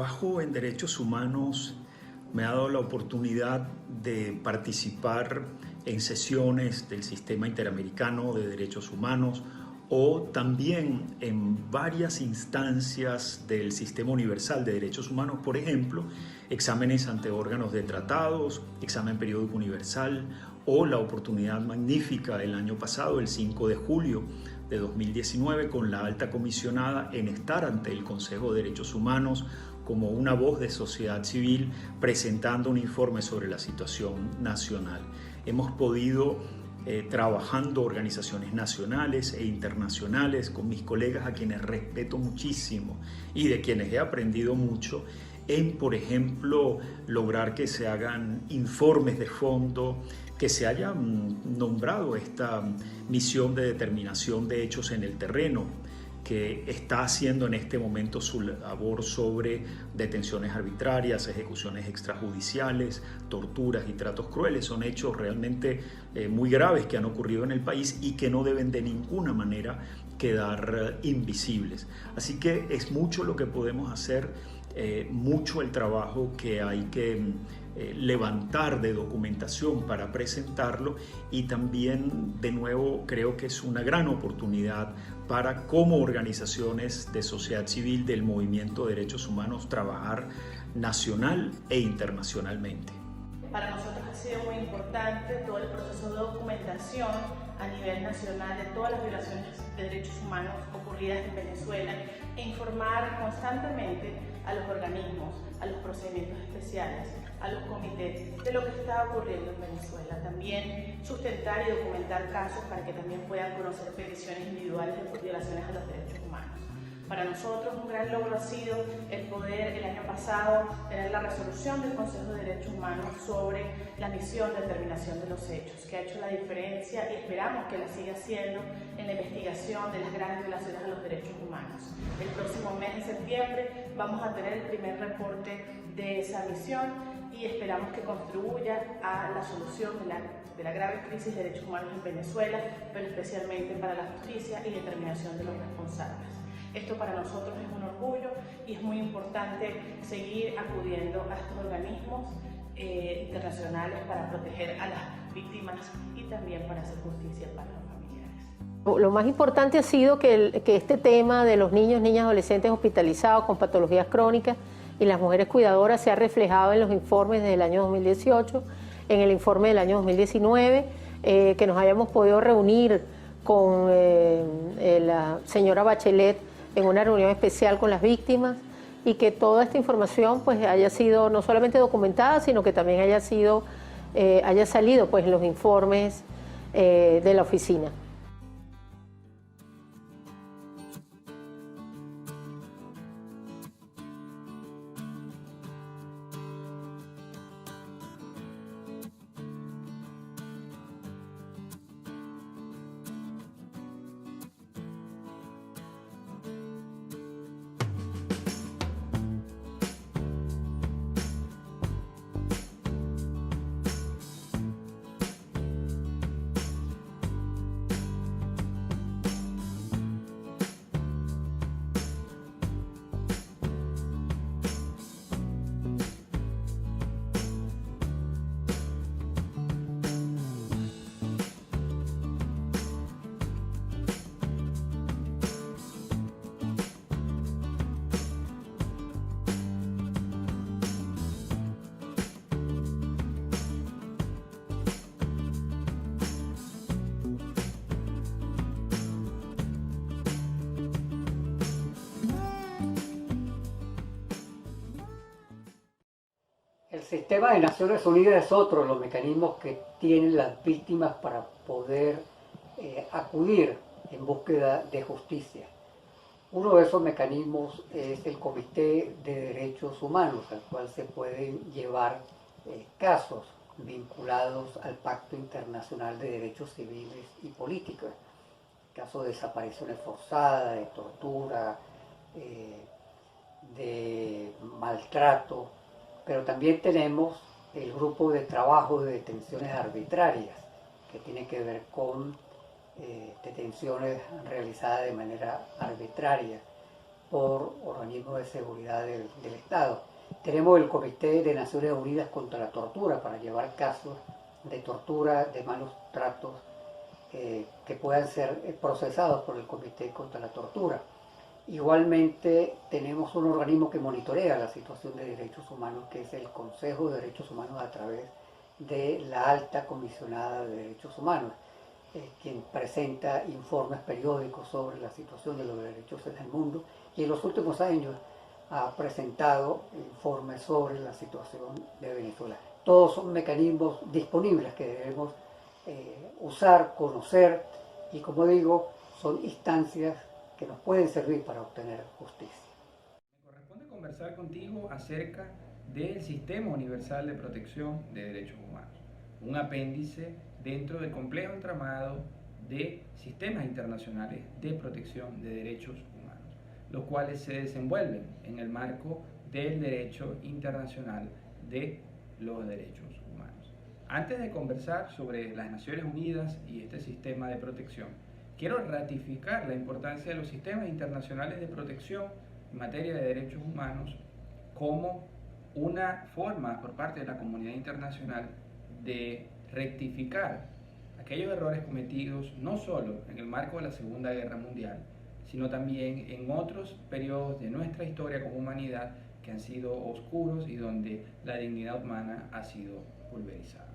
trabajo en derechos humanos me ha dado la oportunidad de participar en sesiones del Sistema Interamericano de Derechos Humanos o también en varias instancias del Sistema Universal de Derechos Humanos, por ejemplo, exámenes ante órganos de tratados, examen periódico universal o la oportunidad magnífica el año pasado, el 5 de julio de 2019, con la alta comisionada en estar ante el Consejo de Derechos Humanos como una voz de sociedad civil presentando un informe sobre la situación nacional. Hemos podido trabajando organizaciones nacionales e internacionales con mis colegas a quienes respeto muchísimo y de quienes he aprendido mucho en, por ejemplo, lograr que se hagan informes de fondo, que se haya nombrado esta misión de determinación de hechos en el terreno, que está haciendo en este momento su labor sobre detenciones arbitrarias, ejecuciones extrajudiciales, torturas y tratos crueles. Son hechos realmente muy graves que han ocurrido en el país y que no deben de ninguna manera quedar invisibles. Así que es mucho lo que podemos hacer, mucho el trabajo que hay que levantar de documentación para presentarlo, y también de nuevo creo que es una gran oportunidad para, como organizaciones de sociedad civil del movimiento de derechos humanos, trabajar nacional e internacionalmente. Para nosotros ha sido muy importante todo el proceso de documentación a nivel nacional de todas las violaciones de derechos humanos ocurridas en Venezuela e informar constantemente a los organismos, a los procedimientos especiales, a los comités de lo que está ocurriendo en Venezuela. También sustentar y documentar casos para que también puedan conocer peticiones individuales de violaciones a los derechos humanos. Para nosotros un gran logro ha sido el poder el año pasado tener la resolución del Consejo de Derechos Humanos sobre la misión de determinación de los hechos, que ha hecho la diferencia y esperamos que la siga haciendo en la investigación de las grandes violaciones a los derechos humanos. El próximo mes de septiembre vamos a tener el primer reporte de esa misión y esperamos que contribuya a la solución de la grave crisis de derechos humanos en Venezuela, pero especialmente para la justicia y determinación de los responsables. Esto para nosotros es un orgullo y es muy importante seguir acudiendo a estos organismos internacionales para proteger a las víctimas y también para hacer justicia para los familiares. Lo más importante ha sido que este tema de los niños, niñas, adolescentes hospitalizados con patologías crónicas y las mujeres cuidadoras se ha reflejado en los informes del año 2018, en el informe del año 2019, que nos hayamos podido reunir con la señora Bachelet en una reunión especial con las víctimas, y que toda esta información pues haya sido no solamente documentada, sino que también haya salido pues en los informes de la oficina. El sistema de Naciones Unidas es otro de los mecanismos que tienen las víctimas para poder acudir en búsqueda de justicia. Uno de esos mecanismos es el Comité de Derechos Humanos, al cual se pueden llevar casos vinculados al Pacto Internacional de Derechos Civiles y Políticos, casos de desapariciones forzadas, de tortura, de maltrato. Pero también tenemos el grupo de trabajo de detenciones arbitrarias, que tiene que ver con detenciones realizadas de manera arbitraria. por organismos de seguridad del Estado. Tenemos el Comité de Naciones Unidas contra la Tortura para llevar casos de tortura, de malos tratos que puedan ser procesados por el Comité contra la Tortura. Igualmente tenemos un organismo que monitorea la situación de derechos humanos, que es el Consejo de Derechos Humanos a través de la Alta Comisionada de Derechos Humanos, quien presenta informes periódicos sobre la situación de los derechos en el mundo, y en los últimos años ha presentado informes sobre la situación de Venezuela. Todos son mecanismos disponibles que debemos usar, conocer, y como digo, son instancias que nos pueden servir para obtener justicia. Me corresponde conversar contigo acerca del Sistema Universal de Protección de Derechos Humanos, un apéndice dentro del complejo entramado de sistemas internacionales de protección de derechos humanos, los cuales se desenvuelven en el marco del derecho internacional de los derechos humanos. Antes de conversar sobre las Naciones Unidas y este sistema de protección, quiero ratificar la importancia de los sistemas internacionales de protección en materia de derechos humanos como una forma por parte de la comunidad internacional de rectificar aquellos errores cometidos no solo en el marco de la Segunda Guerra Mundial, sino también en otros periodos de nuestra historia como humanidad que han sido oscuros y donde la dignidad humana ha sido pulverizada.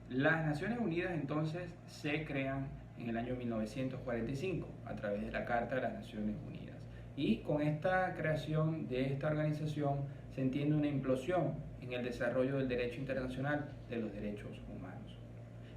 Las Naciones Unidas entonces se crean en el año 1945 a través de la Carta de las Naciones Unidas, y con esta creación de esta organización se entiende una implosión en el desarrollo del derecho internacional de los derechos humanos.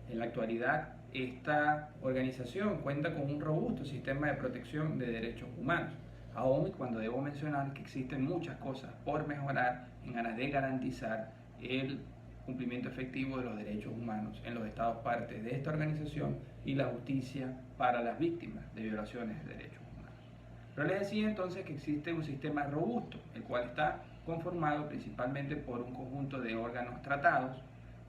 En la actualidad, esta organización cuenta con un robusto sistema de protección de derechos humanos, aun cuando debo mencionar que existen muchas cosas por mejorar en aras de garantizar el cumplimiento efectivo de los derechos humanos en los estados partes de esta organización y la justicia para las víctimas de violaciones de derechos humanos. Pero les decía entonces que existe un sistema robusto, el cual está conformado principalmente por un conjunto de órganos tratados.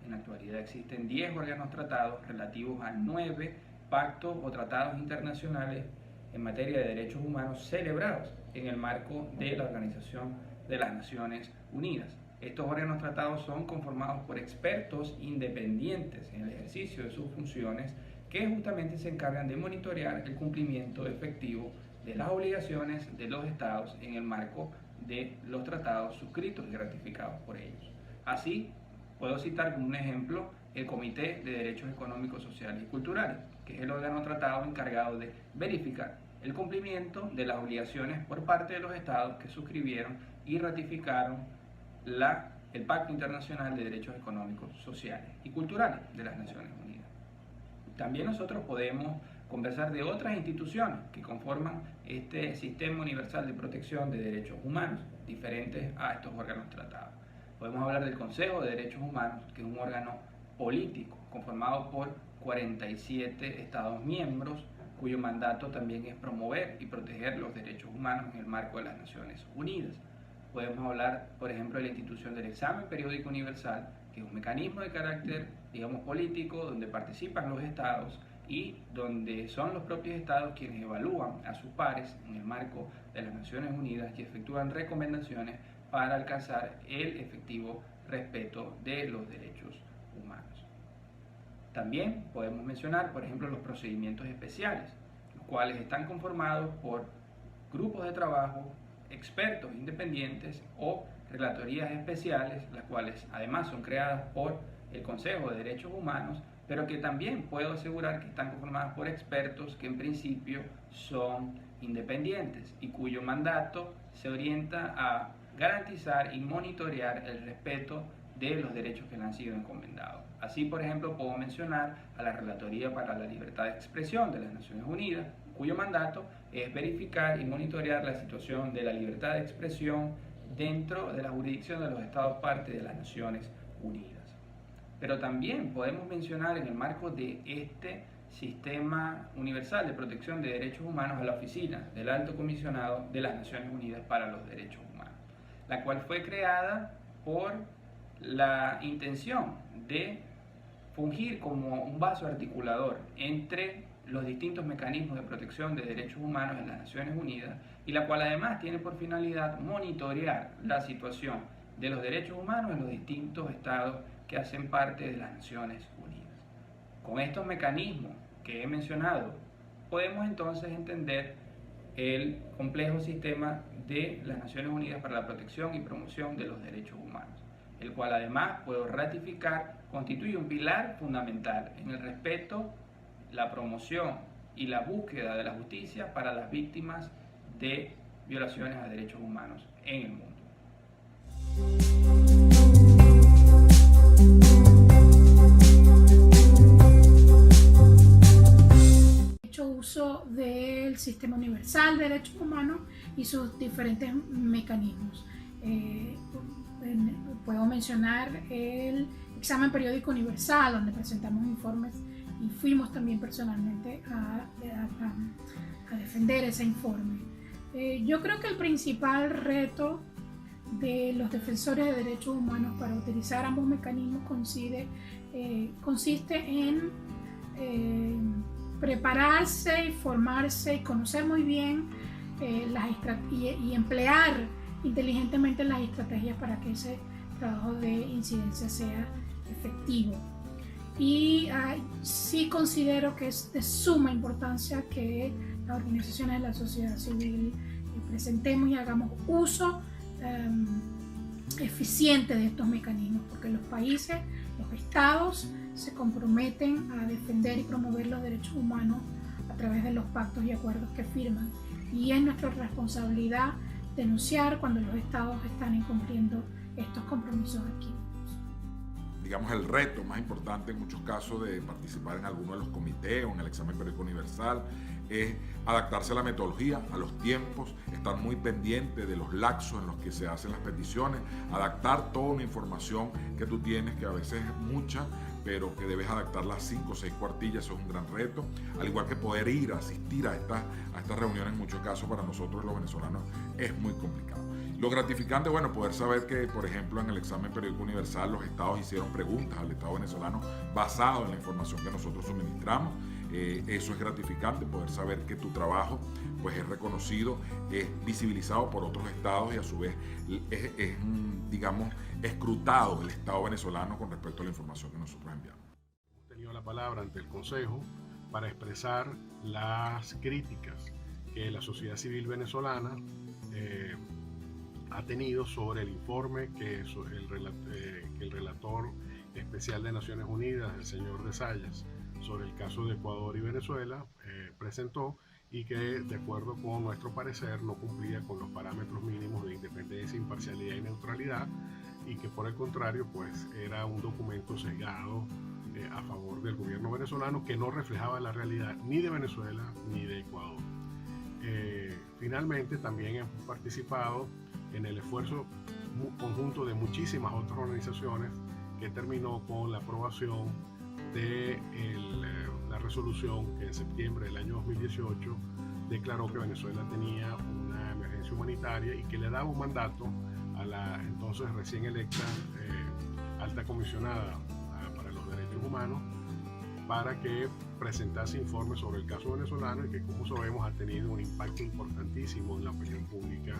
En la actualidad existen 10 órganos tratados relativos a 9 pactos o tratados internacionales en materia de derechos humanos celebrados en el marco de la Organización de las Naciones Unidas. Estos órganos tratados son conformados por expertos independientes en el ejercicio de sus funciones que justamente se encargan de monitorear el cumplimiento efectivo de las obligaciones de los estados en el marco de los tratados suscritos y ratificados por ellos. Así, puedo citar como un ejemplo el Comité de Derechos Económicos, Sociales y Culturales, que es el órgano tratado encargado de verificar el cumplimiento de las obligaciones por parte de los estados que suscribieron y ratificaron el Pacto Internacional de Derechos Económicos, Sociales y Culturales de las Naciones Unidas. También nosotros podemos conversar de otras instituciones que conforman este Sistema Universal de Protección de Derechos Humanos, diferentes a estos órganos tratados. Podemos hablar del Consejo de Derechos Humanos, que es un órgano político conformado por 47 Estados miembros, cuyo mandato también es promover y proteger los derechos humanos en el marco de las Naciones Unidas. Podemos hablar, por ejemplo, de la institución del Examen Periódico Universal, que es un mecanismo de carácter, digamos, político, donde participan los estados y donde son los propios estados quienes evalúan a sus pares en el marco de las Naciones Unidas y efectúan recomendaciones para alcanzar el efectivo respeto de los derechos humanos. También podemos mencionar, por ejemplo, los procedimientos especiales, los cuales están conformados por grupos de trabajo, expertos independientes o relatorías especiales, las cuales además son creadas por el Consejo de Derechos Humanos, pero que también puedo asegurar que están conformadas por expertos que en principio son independientes y cuyo mandato se orienta a garantizar y monitorear el respeto de los derechos que le han sido encomendados. Así, por ejemplo, puedo mencionar a la Relatoría para la Libertad de Expresión de las Naciones Unidas, cuyo mandato es verificar y monitorear la situación de la libertad de expresión dentro de la jurisdicción de los estados parte de las Naciones Unidas. Pero también podemos mencionar en el marco de este Sistema Universal de Protección de Derechos Humanos a la Oficina del Alto Comisionado de las Naciones Unidas para los Derechos Humanos, la cual fue creada por la intención de fungir como un vaso articulador entre los distintos mecanismos de protección de derechos humanos en las Naciones Unidas, y la cual además tiene por finalidad monitorear la situación de los derechos humanos en los distintos estados que hacen parte de las Naciones Unidas. Con estos mecanismos que he mencionado, podemos entonces entender el complejo sistema de las Naciones Unidas para la protección y promoción de los derechos humanos, el cual además, puedo ratificar, constituye un pilar fundamental en el respeto, la promoción y la búsqueda de la justicia para las víctimas de violaciones a derechos humanos en el mundo. Uso del Sistema Universal de Derechos Humanos y sus diferentes mecanismos. Puedo mencionar el examen periódico universal, donde presentamos informes y fuimos también personalmente a defender ese informe. Yo creo que el principal reto de los defensores de derechos humanos para utilizar ambos mecanismos consiste en prepararse y formarse y conocer muy bien y emplear inteligentemente las estrategias para que ese trabajo de incidencia sea efectivo. Y sí considero que es de suma importancia que las organizaciones de la sociedad civil presentemos y hagamos uso eficiente de estos mecanismos, porque los países, los estados, se comprometen a defender y promover los derechos humanos a través de los pactos y acuerdos que firman. Y es nuestra responsabilidad denunciar cuando los estados están incumpliendo estos compromisos adquiridos. Digamos, el reto más importante en muchos casos de participar en alguno de los comités o en el examen periódico universal es adaptarse a la metodología, a los tiempos, estar muy pendiente de los lapsos en los que se hacen las peticiones, adaptar toda una información que tú tienes, que a veces es mucha, pero que debes adaptarla a 5 o 6 cuartillas. Eso es un gran reto, al igual que poder ir a asistir a estas reuniones. En muchos casos para nosotros los venezolanos es muy complicado. Lo gratificante, bueno, poder saber que, por ejemplo, en el examen periódico universal los estados hicieron preguntas al Estado venezolano basado en la información que nosotros suministramos. Eso es gratificante, poder saber que tu trabajo pues es reconocido, es visibilizado por otros estados y a su vez es digamos, escrutado el Estado venezolano con respecto a la información que nosotros enviamos. Hemos tenido la palabra ante el Consejo para expresar las críticas que la sociedad civil venezolana ha tenido sobre el informe que el relator especial de Naciones Unidas, el señor de Zayas, sobre el caso de Ecuador y Venezuela, presentó, y que de acuerdo con nuestro parecer no cumplía con los parámetros mínimos de independencia, imparcialidad y neutralidad, y que por el contrario pues era un documento sesgado a favor del gobierno venezolano, que no reflejaba la realidad ni de Venezuela ni de Ecuador. Finalmente también hemos participado en el esfuerzo conjunto de muchísimas otras organizaciones que terminó con la aprobación de la resolución que en septiembre del año 2018 declaró que Venezuela tenía una emergencia humanitaria y que le daba un mandato a la entonces recién electa alta comisionada para los derechos humanos para que presentase informes sobre el caso venezolano, y que, como sabemos, ha tenido un impacto importantísimo en la opinión pública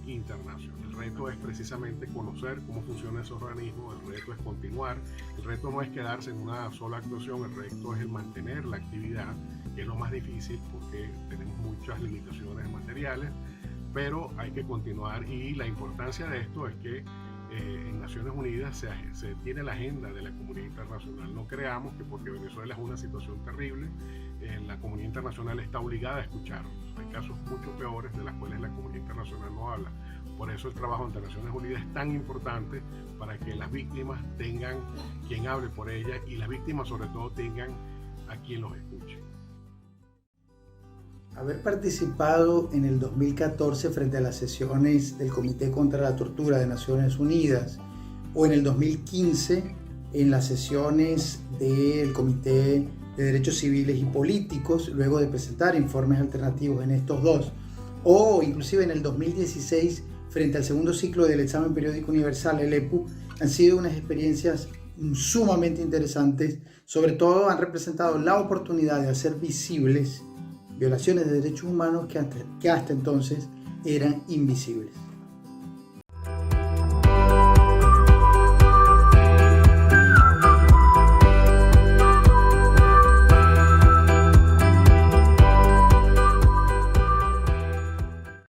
internacional. El reto es precisamente conocer cómo funciona ese organismo, el reto es continuar, el reto no es quedarse en una sola actuación, el reto es el mantener la actividad, que es lo más difícil porque tenemos muchas limitaciones materiales, pero hay que continuar, y la importancia de esto es que en Naciones Unidas se tiene la agenda de la comunidad internacional. No creamos que porque Venezuela es una situación terrible, la comunidad internacional está obligada a escucharnos. Hay casos mucho peores de los cuales la comunidad internacional no habla. Por eso el trabajo ante Naciones Unidas es tan importante, para que las víctimas tengan quien hable por ellas, y las víctimas sobre todo tengan a quien los escuche. Haber participado en el 2014 frente a las sesiones del Comité contra la Tortura de Naciones Unidas, o en el 2015 en las sesiones del Comité de Derechos Civiles y Políticos, luego de presentar informes alternativos en estos dos, o inclusive en el 2016 frente al segundo ciclo del examen periódico universal, el EPU, han sido unas experiencias sumamente interesantes. Sobre todo han representado la oportunidad de hacer visibles violaciones de derechos humanos que hasta entonces eran invisibles.